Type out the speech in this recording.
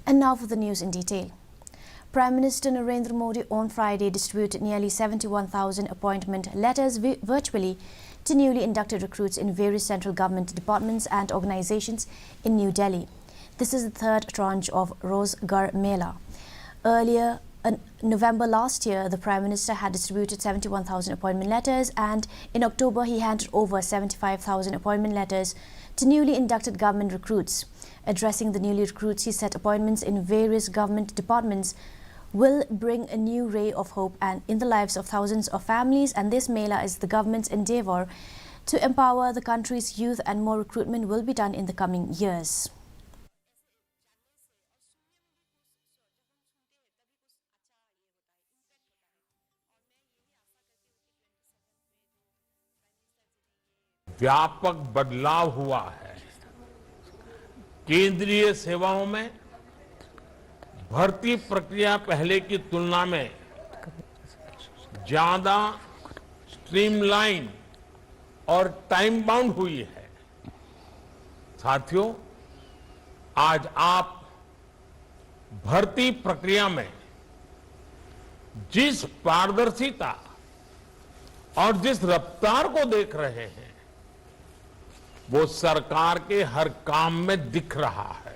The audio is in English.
And now for the news in detail. Prime Minister Narendra Modi on Friday distributed nearly 71,000 appointment letters virtually to newly inducted recruits in various central government departments and organizations in New Delhi. This is the third tranche of Rozgar Mela. Earlier, in November last year, the Prime Minister had distributed 71,000 appointment letters, and in October he handed over 75,000 appointment letters to newly inducted government recruits. Addressing the newly recruits, he said appointments in various government departments will bring a new ray of hope and in the lives of thousands of families, and this Mela is the government's endeavour to empower the country's youth, and more recruitment will be done in the coming years. व्यापक बदलाव हुआ है। केंद्रीय सेवाओं में भर्ती प्रक्रिया पहले की तुलना में ज्यादा स्ट्रीमलाइन और टाइम बाउंड हुई है। साथियों, आज आप भर्ती प्रक्रिया में जिस पारदर्शिता और जिस रफ्तार को देख रहे हैं, वो सरकार के हर काम में दिख रहा है।